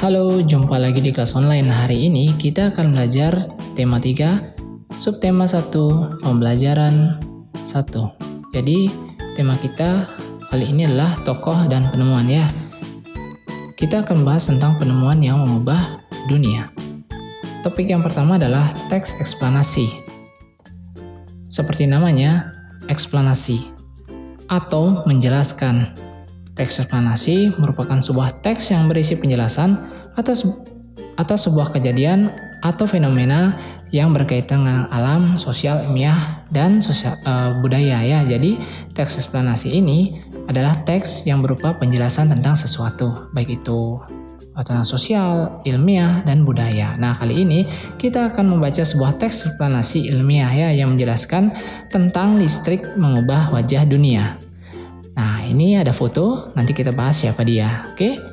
Halo, jumpa lagi di kelas online. Hari ini kita akan belajar tema 3, subtema 1, pembelajaran 1. Jadi, tema kita kali ini adalah tokoh dan penemuan ya. Kita akan bahas tentang penemuan yang mengubah dunia. Topik yang pertama adalah teks eksplanasi. Seperti namanya, eksplanasi atau menjelaskan. Teks eksplanasi merupakan sebuah teks yang berisi penjelasan atas sebuah kejadian atau fenomena yang berkaitan dengan alam, sosial, ilmiah, dan budaya ya. Jadi teks eksplanasi ini adalah teks yang berupa penjelasan tentang sesuatu, baik itu tentang sosial, ilmiah, dan budaya. Nah, kali ini kita akan membaca sebuah teks eksplanasi ilmiah ya yang menjelaskan tentang listrik mengubah wajah dunia. Nah, ini ada foto, nanti kita bahas siapa dia, oke?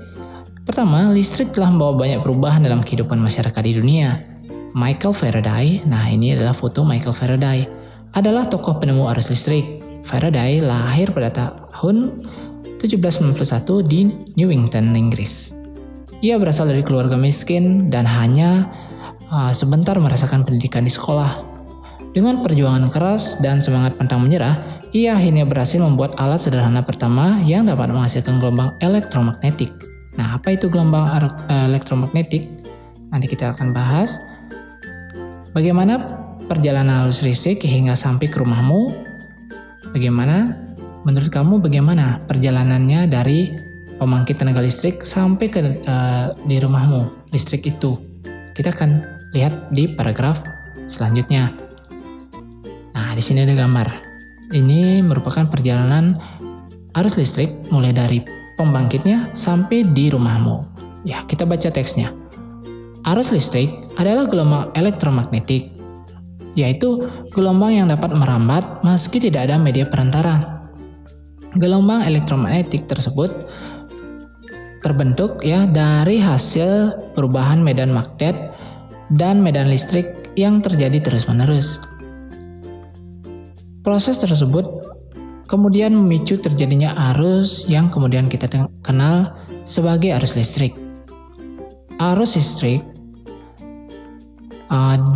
Pertama, listrik telah membawa banyak perubahan dalam kehidupan masyarakat di dunia. Michael Faraday, nah ini adalah foto Michael Faraday, adalah tokoh penemu arus listrik. Faraday lahir pada tahun 1791 di Newington, Inggris. Ia berasal dari keluarga miskin dan hanya sebentar merasakan pendidikan di sekolah. Dengan perjuangan keras dan semangat pantang menyerah, ia akhirnya berhasil membuat alat sederhana pertama yang dapat menghasilkan gelombang elektromagnetik. Nah, apa itu gelombang elektromagnetik? Nanti kita akan bahas. Bagaimana perjalanan arus listrik hingga sampai ke rumahmu? Menurut kamu bagaimana perjalanannya dari pembangkit tenaga listrik sampai ke di rumahmu listrik itu? Kita akan lihat di paragraf selanjutnya. Nah, di sini ada gambar. Ini merupakan perjalanan arus listrik mulai dari pembangkitnya sampai di rumahmu. Ya, kita baca teksnya. Arus listrik adalah gelombang elektromagnetik, yaitu gelombang yang dapat merambat meski tidak ada media perantara. Gelombang elektromagnetik tersebut terbentuk ya dari hasil perubahan medan magnet dan medan listrik yang terjadi terus-menerus. Proses tersebut kemudian memicu terjadinya arus yang kemudian kita kenal sebagai arus listrik. Arus listrik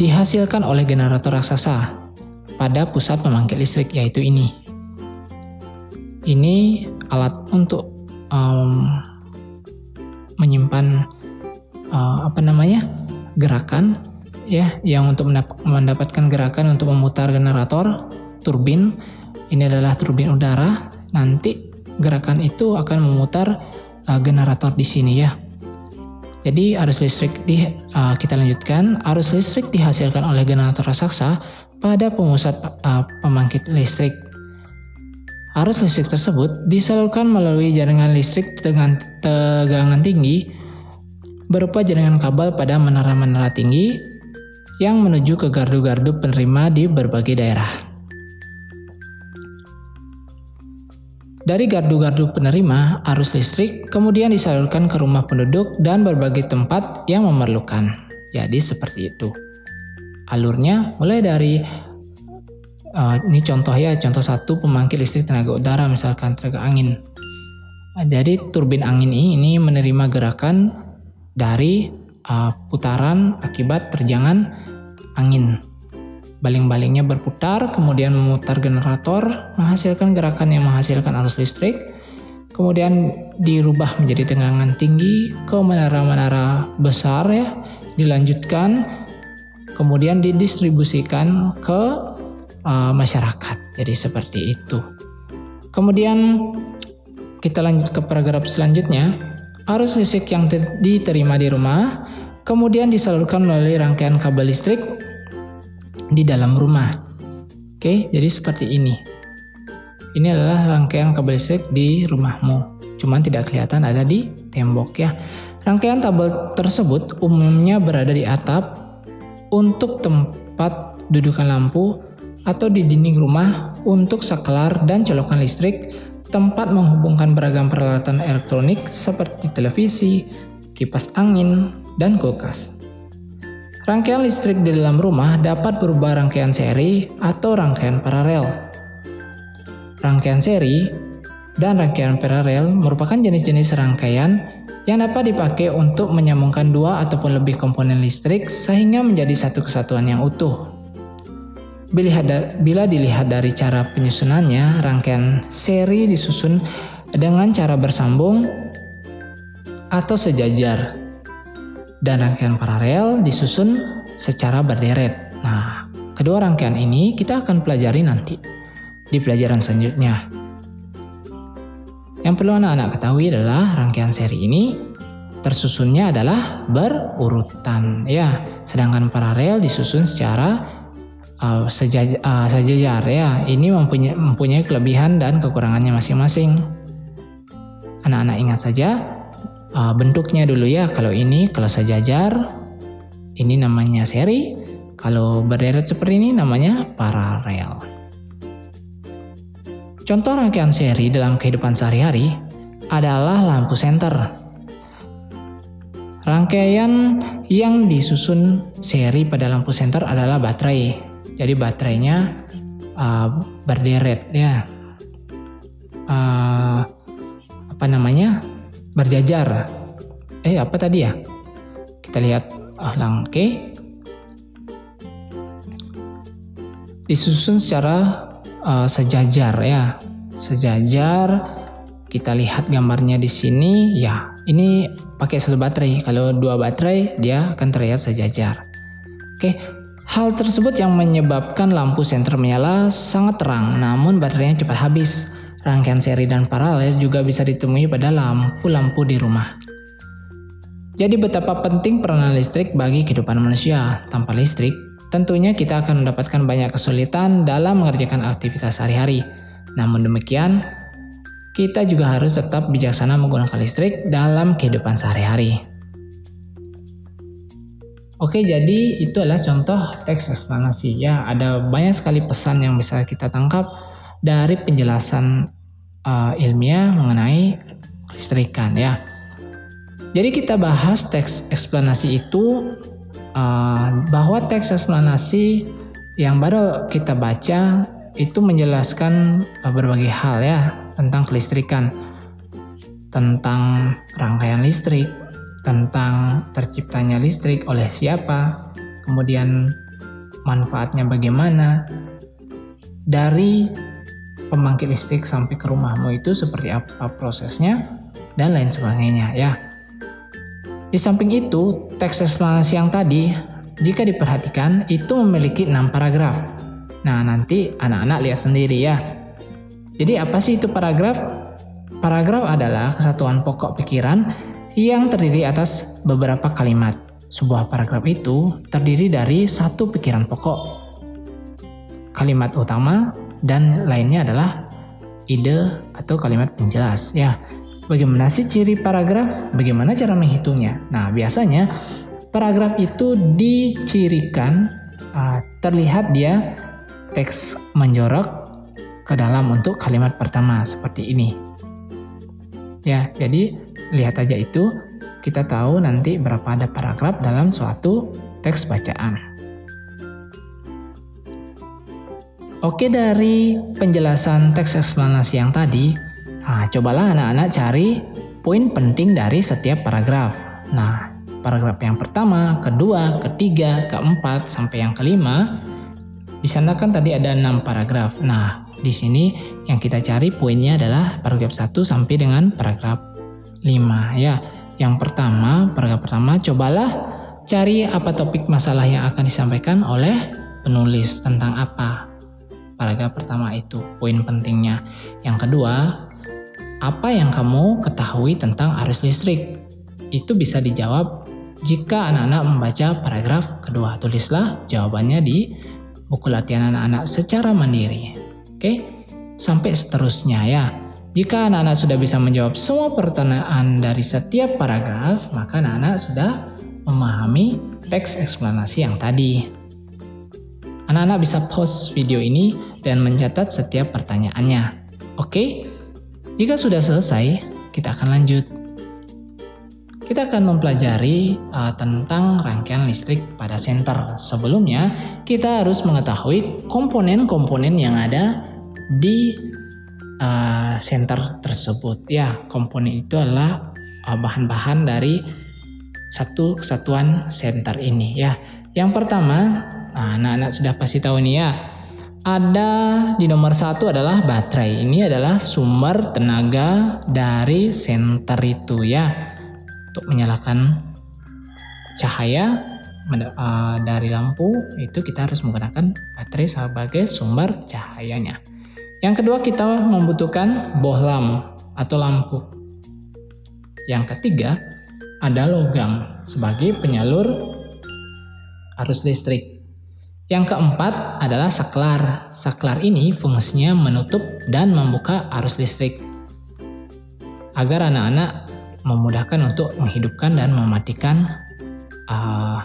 dihasilkan oleh generator raksasa pada pusat pembangkit listrik, yaitu ini. Ini alat untuk menyimpan gerakan ya, yang untuk mendapatkan gerakan untuk memutar generator. Turbin, ini adalah turbin udara. Nanti gerakan itu akan memutar generator di sini ya. Jadi arus listrik kita lanjutkan. Arus listrik dihasilkan oleh generator raksasa pada pemusat pembangkit listrik. Arus listrik tersebut disalurkan melalui jaringan listrik dengan tegangan tinggi berupa jaringan kabel pada menara-menara tinggi yang menuju ke gardu-gardu penerima di berbagai daerah. Dari gardu-gardu penerima, arus listrik kemudian disalurkan ke rumah penduduk dan berbagai tempat yang memerlukan. Jadi seperti itu. Alurnya mulai dari ini contoh 1, pembangkit listrik tenaga udara, misalkan tenaga angin. Jadi turbin angin ini menerima gerakan dari putaran akibat terjangan angin. Baling-balingnya berputar, kemudian memutar generator, menghasilkan gerakan yang menghasilkan arus listrik, kemudian dirubah menjadi tegangan tinggi ke menara-menara besar ya, dilanjutkan, kemudian didistribusikan ke masyarakat. Jadi seperti itu. Kemudian kita lanjut ke paragraf selanjutnya. Arus listrik yang diterima di rumah, kemudian disalurkan melalui rangkaian kabel listrik di dalam rumah. Oke, jadi seperti ini. Ini adalah rangkaian kabel listrik di rumahmu. Cuman tidak kelihatan ada di tembok ya. Rangkaian kabel tersebut umumnya berada di atap untuk tempat dudukan lampu atau di dinding rumah untuk saklar dan colokan listrik, tempat menghubungkan beragam peralatan elektronik seperti televisi, kipas angin, dan kulkas. Rangkaian listrik di dalam rumah dapat berubah rangkaian seri atau rangkaian paralel. Rangkaian seri dan rangkaian paralel merupakan jenis-jenis rangkaian yang dapat dipakai untuk menyambungkan dua ataupun lebih komponen listrik sehingga menjadi satu kesatuan yang utuh. Bila dilihat dari cara penyusunannya, rangkaian seri disusun dengan cara bersambung atau sejajar, dan rangkaian paralel disusun secara berderet. Nah, kedua rangkaian ini kita akan pelajari nanti di pelajaran selanjutnya. Yang perlu anak-anak ketahui adalah rangkaian seri ini tersusunnya adalah berurutan, ya. Sedangkan paralel disusun secara sejajar, ya. Ini mempunyai kelebihan dan kekurangannya masing-masing. Anak-anak ingat saja bentuknya dulu ya. Kalau sejajar, ini namanya seri. Kalau berderet seperti ini namanya paralel. Contoh rangkaian seri dalam kehidupan sehari-hari adalah lampu senter. Rangkaian yang disusun seri pada lampu senter adalah baterai. Jadi baterainya berderet, ya. Berjajar. Apa tadi ya? Kita lihat oke. Disusun secara sejajar, ya. Sejajar. Kita lihat gambarnya di sini, ya. Ini pakai satu baterai. Kalau dua baterai, dia akan terlihat sejajar. Oke. Hal tersebut yang menyebabkan lampu senter menyala sangat terang, namun baterainya cepat habis. Rangkaian seri dan paralel juga bisa ditemui pada lampu-lampu di rumah. Jadi betapa penting peranan listrik bagi kehidupan manusia. Tanpa listrik, tentunya kita akan mendapatkan banyak kesulitan dalam mengerjakan aktivitas sehari-hari. Namun demikian, kita juga harus tetap bijaksana menggunakan listrik dalam kehidupan sehari-hari. Oke, jadi itu adalah contoh teks eksplanasi, ya. Ada banyak sekali pesan yang bisa kita tangkap dari penjelasan ilmiah mengenai kelistrikan, ya. Jadi kita bahas teks eksplanasi itu, bahwa teks eksplanasi yang baru kita baca itu menjelaskan berbagai hal, ya, tentang kelistrikan, tentang rangkaian listrik, tentang terciptanya listrik oleh siapa, kemudian manfaatnya bagaimana, dari pembangkit listrik sampai ke rumahmu itu seperti apa prosesnya, dan lain sebagainya, ya. Di samping itu, teks eksplanasi yang tadi, jika diperhatikan, itu memiliki 6 paragraf. Nah, nanti anak-anak lihat sendiri, ya. Jadi apa sih itu paragraf? Paragraf adalah kesatuan pokok pikiran yang terdiri atas beberapa kalimat. Sebuah paragraf itu terdiri dari satu pikiran pokok, kalimat utama, dan lainnya adalah ide atau kalimat penjelas, ya. Bagaimana sih ciri paragraf? Bagaimana cara menghitungnya? Nah, biasanya paragraf itu dicirikan terlihat dia teks menjorok ke dalam untuk kalimat pertama seperti ini. Ya, jadi lihat aja itu, kita tahu nanti berapa ada paragraf dalam suatu teks bacaan. Oke, dari penjelasan teks eksplanasi yang tadi, cobalah anak-anak cari poin penting dari setiap paragraf. Nah, paragraf yang pertama, kedua, ketiga, keempat, sampai yang kelima, di sana kan tadi ada 6 paragraf. Nah, di sini yang kita cari poinnya adalah paragraf 1 sampai dengan paragraf 5, ya. Yang pertama, paragraf pertama, cobalah cari apa topik masalah yang akan disampaikan oleh penulis, tentang apa paragraf pertama itu, poin pentingnya. Yang kedua, apa yang kamu ketahui tentang arus listrik? Itu bisa dijawab jika anak-anak membaca paragraf kedua. Tulislah jawabannya di buku latihan anak-anak secara mandiri. Oke, sampai seterusnya, ya. Jika anak-anak sudah bisa menjawab semua pertanyaan dari setiap paragraf, maka anak-anak sudah memahami teks eksplanasi yang tadi. Anak-anak bisa pause video ini dan mencatat setiap pertanyaannya. Oke? Jika sudah selesai, kita akan lanjut. Kita akan mempelajari tentang rangkaian listrik pada senter. Sebelumnya, kita harus mengetahui komponen-komponen yang ada di senter tersebut. Ya, komponen itu adalah bahan-bahan dari satu kesatuan senter ini ya. Yang pertama, anak-anak sudah pasti tahu nih ya. Ada di nomor 1 adalah baterai. Ini adalah sumber tenaga dari senter itu ya. Untuk menyalakan cahaya dari lampu itu kita harus menggunakan baterai sebagai sumber cahayanya. Yang kedua, kita membutuhkan bohlam atau lampu. Yang ketiga, ada logam sebagai penyalur arus listrik. Yang keempat adalah saklar. Saklar ini fungsinya menutup dan membuka arus listrik agar anak-anak memudahkan untuk menghidupkan dan mematikan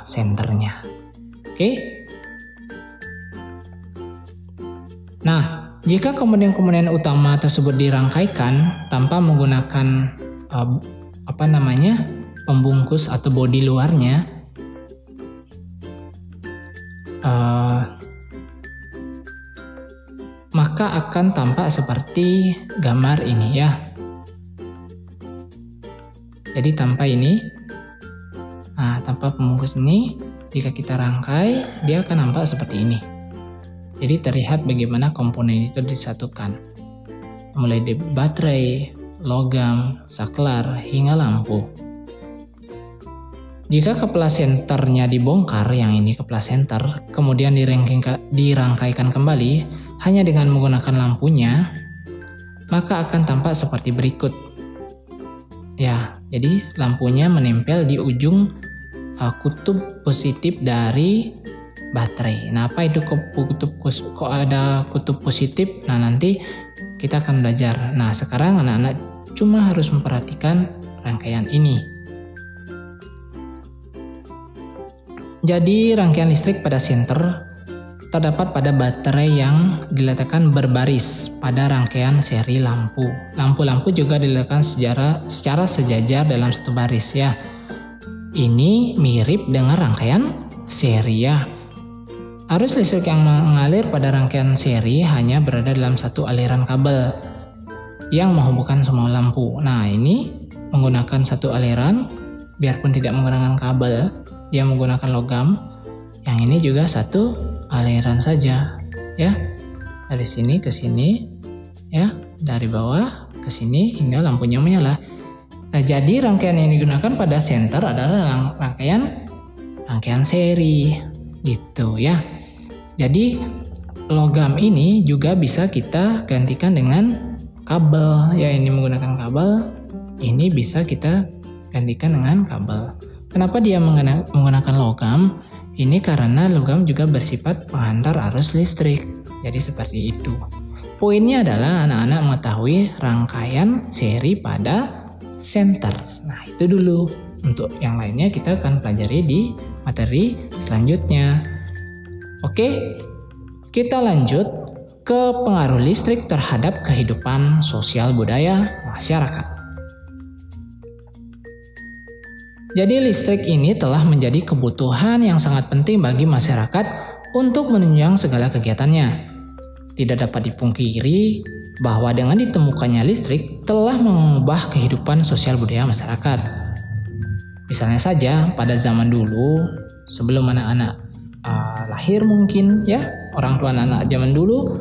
senternya. Oke. Nah, jika komponen-komponen utama tersebut dirangkaikan tanpa menggunakan pembungkus atau bodi luarnya, maka akan tampak seperti gambar ini ya. Jadi tanpa ini, tanpa pembungkus ini, jika kita rangkai, dia akan nampak seperti ini. Jadi terlihat bagaimana komponen itu disatukan, mulai dari baterai, logam, saklar, hingga lampu. Jika kepala senternya dibongkar, yang ini kepala senter, kemudian dirangkaikan kembali hanya dengan menggunakan lampunya, maka akan tampak seperti berikut. Ya, jadi lampunya menempel di ujung kutub positif dari baterai. Nah, apa itu kok ada kutub positif? Nah, nanti kita akan belajar. Nah, sekarang anak-anak cuma harus memperhatikan rangkaian ini. Jadi, rangkaian listrik pada senter terdapat pada baterai yang diletakkan berbaris pada rangkaian seri lampu. Lampu-lampu juga diletakkan secara sejajar dalam satu baris ya. Ini mirip dengan rangkaian seri ya. Arus listrik yang mengalir pada rangkaian seri hanya berada dalam satu aliran kabel yang menghubungkan semua lampu. Nah, ini menggunakan satu aliran, biarpun tidak menggunakan kabel, dia menggunakan logam. Yang ini juga satu aliran saja, ya. Dari sini ke sini, ya, dari bawah ke sini hingga lampunya menyala. Nah, jadi rangkaian yang digunakan pada senter adalah rangkaian seri, gitu ya. Jadi logam ini juga bisa kita gantikan dengan kabel, ya. Ini menggunakan kabel, ini bisa kita gantikan dengan kabel. Kenapa dia menggunakan logam? Ini karena logam juga bersifat penghantar arus listrik. Jadi seperti itu. Poinnya adalah anak-anak mengetahui rangkaian seri pada senter. Nah, itu dulu. Untuk yang lainnya kita akan pelajari di materi selanjutnya. Oke, kita lanjut ke pengaruh listrik terhadap kehidupan sosial budaya masyarakat. Jadi listrik ini telah menjadi kebutuhan yang sangat penting bagi masyarakat untuk menunjang segala kegiatannya. Tidak dapat dipungkiri bahwa dengan ditemukannya listrik telah mengubah kehidupan sosial budaya masyarakat. Misalnya saja pada zaman dulu, sebelum anak-anak lahir mungkin ya, orang tua anak-anak zaman dulu,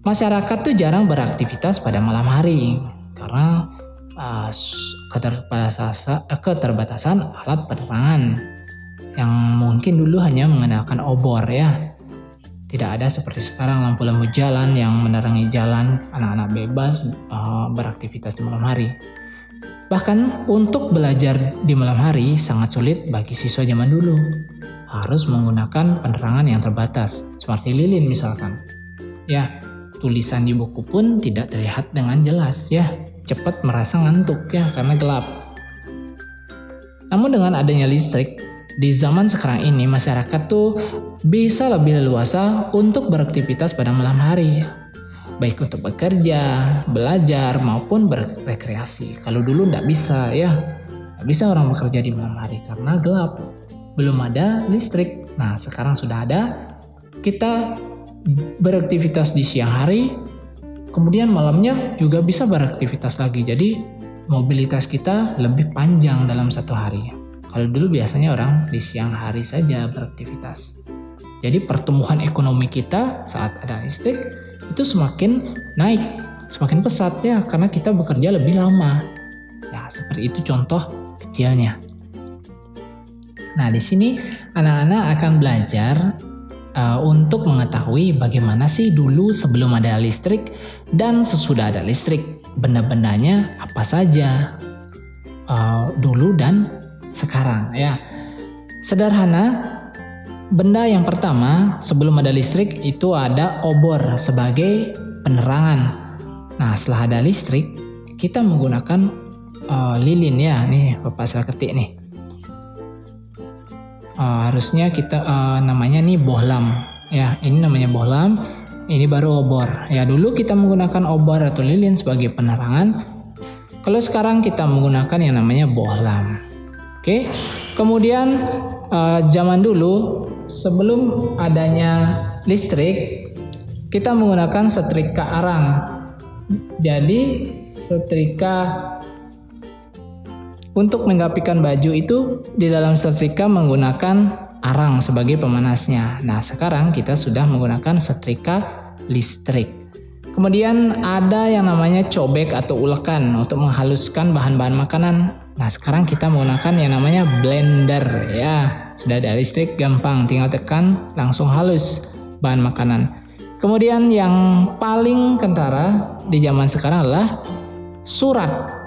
masyarakat tuh jarang beraktivitas pada malam hari karena keterbatasan alat penerangan yang mungkin dulu hanya mengandalkan obor ya. Tidak ada seperti sekarang lampu-lampu jalan yang menerangi jalan, anak-anak bebas beraktivitas di malam hari. Bahkan untuk belajar di malam hari sangat sulit bagi siswa zaman dulu. Harus menggunakan penerangan yang terbatas, seperti lilin misalkan. Ya, tulisan di buku pun tidak terlihat dengan jelas ya. Cepat merasa ngantuk ya karena gelap. Namun dengan adanya listrik, di zaman sekarang ini masyarakat tuh bisa lebih leluasa untuk beraktivitas pada malam hari. Baik untuk bekerja, belajar, maupun berrekreasi. Kalau dulu nggak bisa ya. Nggak bisa orang bekerja di malam hari karena gelap. Belum ada listrik. Nah, sekarang sudah ada. Kita beraktivitas di siang hari, kemudian malamnya juga bisa beraktivitas lagi. Jadi mobilitas kita lebih panjang dalam satu hari. Kalau dulu biasanya orang di siang hari saja beraktivitas. Jadi pertumbuhan ekonomi kita saat ada listrik itu semakin naik, semakin pesat ya, karena kita bekerja lebih lama. Ya, seperti itu contoh kecilnya. Nah, di sini anak-anak akan belajar untuk mengetahui bagaimana sih dulu sebelum ada listrik dan sesudah ada listrik. Benda-bendanya apa saja dulu dan sekarang ya. Sederhana, benda yang pertama sebelum ada listrik itu ada obor sebagai penerangan. Nah, setelah ada listrik kita menggunakan lilin ya. Nih Bapak salah ketik nih. Harusnya kita namanya nih bohlam ya. Ini namanya bohlam, ini baru obor ya. Dulu kita menggunakan obor atau lilin sebagai penerangan. Kalau sekarang kita menggunakan yang namanya bohlam. Oke. Kemudian zaman dulu sebelum adanya listrik kita menggunakan setrika arang. Jadi setrika untuk menggapikan baju itu di dalam setrika menggunakan arang sebagai pemanasnya. Nah, sekarang kita sudah menggunakan setrika listrik. Kemudian ada yang namanya cobek atau ulekan untuk menghaluskan bahan-bahan makanan. Nah, sekarang kita menggunakan yang namanya blender ya. Sudah ada listrik, gampang, tinggal tekan langsung halus bahan makanan. Kemudian yang paling kentara di zaman sekarang adalah surat.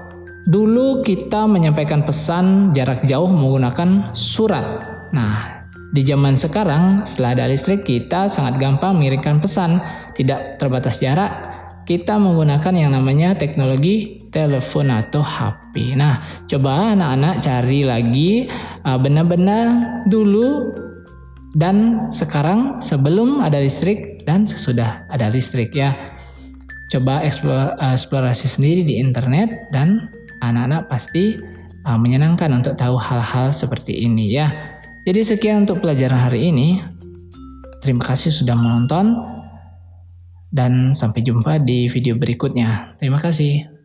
Dulu kita menyampaikan pesan jarak jauh menggunakan surat. Nah, di zaman sekarang setelah ada listrik kita sangat gampang mengirimkan pesan, tidak terbatas jarak. Kita menggunakan yang namanya teknologi telepon atau HP. Nah, coba anak-anak cari lagi benda-benda dulu dan sekarang sebelum ada listrik dan sesudah ada listrik ya. Coba eksplorasi sendiri di internet dan anak-anak pasti menyenangkan untuk tahu hal-hal seperti ini ya. Jadi sekian untuk pelajaran hari ini. Terima kasih sudah menonton dan sampai jumpa di video berikutnya. Terima kasih.